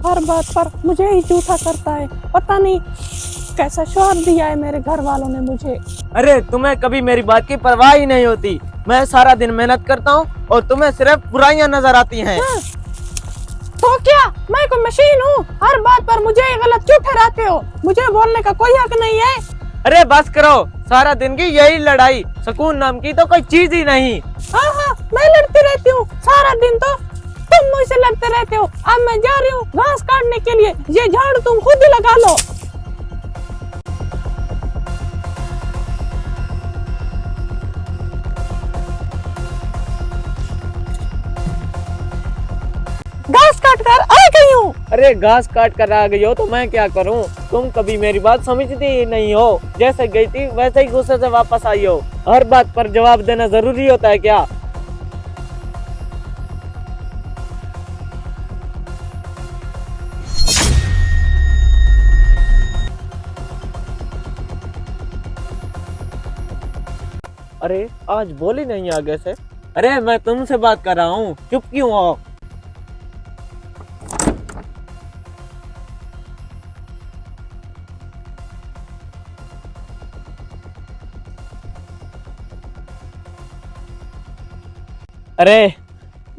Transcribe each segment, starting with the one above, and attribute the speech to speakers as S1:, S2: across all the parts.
S1: हर बात पर मुझे ही झूठा करता है। पता नहीं कैसा शौहर दिया है मेरे घर वालों ने मुझे।
S2: अरे तुम्हें कभी मेरी बात की परवाह ही नहीं होती। मैं सारा दिन मेहनत करता हूँ और तुम्हें सिर्फ बुराइयां नजर आती हैं।
S1: तो क्या मैं कोई मशीन हूँ? हर बात पर मुझे ही गलत क्यों ठहराते हो? मुझे बोलने का कोई हक नहीं है।
S2: अरे बस करो, सारा दिन की यही लड़ाई, सुकून नाम की तो कोई चीज ही नहीं।
S1: हाँ, मैं लड़ती रहती हूँ सारा दिन, तो तुम मुझसे लड़ते रहते हो। अब मैं जा रही हूँ घास काटने के लिए, ये झाड़ू तुम खुद ही लगा लो। घास काट कर आ गई हूँ।
S2: अरे घास काट कर आ गई हो तो मैं क्या करूं? तुम कभी मेरी बात समझती ही नहीं हो। जैसे गई थी वैसे ही गुस्से से वापस आई हो। हर बात पर जवाब देना जरूरी होता है क्या? अरे आज बोली नहीं आगे से। अरे मैं तुमसे बात कर रहा हूँ, चुप क्यों हो? अरे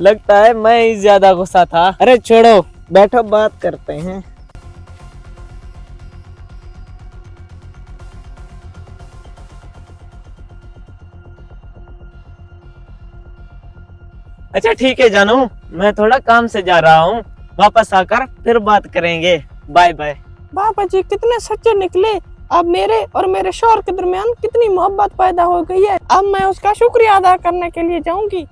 S2: लगता है मैं ही ज्यादा गुस्सा था। अरे छोड़ो, बैठो बात करते हैं। अच्छा ठीक है जानू, मैं थोड़ा काम से जा रहा हूँ, वापस आकर फिर बात करेंगे। Bye bye.
S1: बाबा जी कितने सच्चे निकले। अब मेरे और मेरे शौहर के दरमियान कितनी मोहब्बत पैदा हो गई है। अब मैं उसका शुक्रिया अदा करने के लिए जाऊंगी।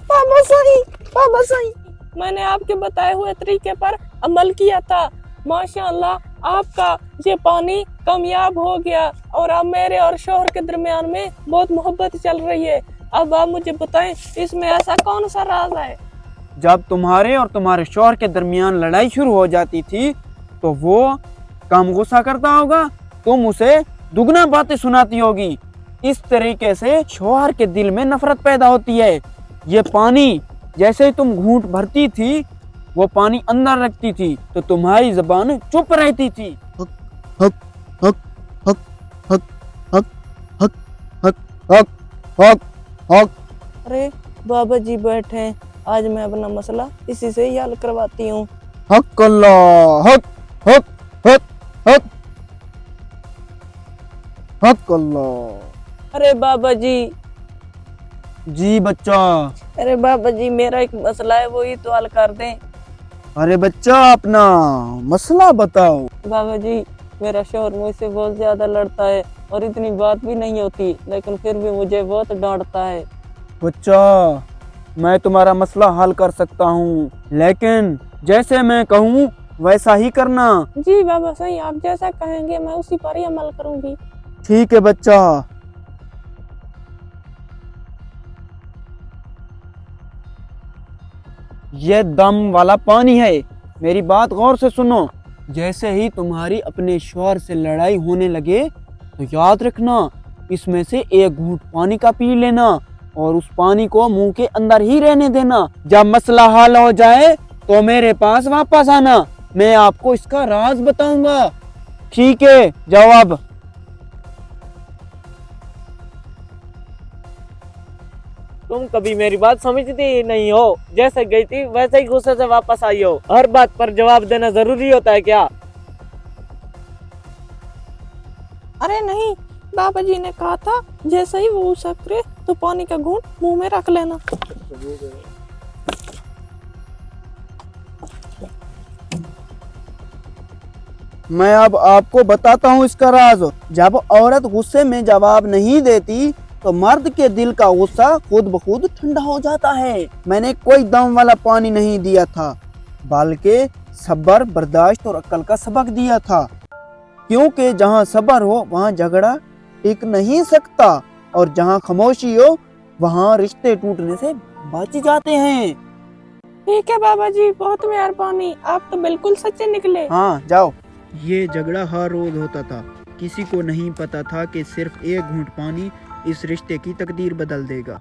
S1: बाबा सही, बाबा सही, मैंने आपके बताए हुए तरीके पर अमल किया था। माशाअल्लाह आपका ये पानी कामयाब हो गया और अब मेरे और शौहर के दरमियान में बहुत मोहब्बत चल रही है। अब आप मुझे बताएं इसमें ऐसा कौन सा राज है?
S3: जब तुम्हारे और तुम्हारे शौहर के दरमियान लड़ाई शुरू हो जाती थी तो वो कम गुस्सा करता होगा, तुम उसे दुगना बातें सुनाती होगी। इस तरीके से शौहर के दिल में नफरत पैदा होती है। ये पानी जैसे ही तुम घूंट भरती थी, वो पानी अंदर रखती थी तो तुम्हारी जबान चुप रहती थी। हक हक हक हक हक हक हक हक हक हक हक।
S1: अरे बाबा जी बैठे, आज मैं अपना मसला इसी से ही हल करवाती हूँ।
S3: हक अल्लाह, हक हक हक हक हक अल्लाह।
S1: अरे बाबा जी,
S3: जी बच्चा।
S1: अरे बाबा जी मेरा एक मसला है, वो ही तो हल कर दें।
S3: अरे बच्चा अपना मसला बताओ।
S1: बाबा जी मेरा शौहर मुझसे बहुत ज्यादा लड़ता है और इतनी बात भी नहीं होती, लेकिन फिर भी मुझे बहुत डांटता है।
S3: बच्चा मैं तुम्हारा मसला हल कर सकता हूँ, लेकिन जैसे मैं कहूँ वैसा ही करना।
S1: जी बाबा सही, आप जैसा कहेंगे मैं उसी पर ही अमल करूंगी।
S3: ठीक है बच्चा। ये दम वाला पानी है, मेरी बात गौर से सुनो। जैसे ही तुम्हारी अपने शौहर से लड़ाई होने लगे तो याद रखना, इसमें से एक घूंट पानी का पी लेना और उस पानी को मुंह के अंदर ही रहने देना। जब मसला हल हो जाए तो मेरे पास वापस आना, मैं आपको इसका राज बताऊंगा। ठीक है, जाओ अब।
S2: तुम कभी मेरी बात समझती ही नहीं हो। जैसे गई थी वैसे ही गुस्से से वापस आई हो। हर बात पर जवाब देना जरूरी होता है क्या?
S1: अरे नहीं, बाबा जी ने कहा था जैसे ही वो गुस्सा करे तो पानी का घूंट मुंह में रख लेना।
S3: मैं अब आपको बताता हूँ इसका राज। जब औरत गुस्से में जवाब नहीं देती तो मर्द के दिल का गुस्सा खुद ब खुद ठंडा हो जाता है। मैंने कोई दम वाला पानी नहीं दिया था, बल्कि सब्र, बर्दाश्त और अक्ल का सबक दिया था। क्योंकि जहाँ सब्र हो वहाँ झगड़ा टिक नहीं सकता और जहाँ खामोशी हो वहाँ रिश्ते टूटने से बच जाते हैं।
S1: ठीक है बाबा जी, बहुत मेहरबानी, आप तो बिल्कुल सच्चे निकले।
S3: हाँ जाओ। ये झगड़ा हर रोज होता था, किसी को नहीं पता था कि सिर्फ एक घूंट पानी इस रिश्ते की तकदीर बदल देगा।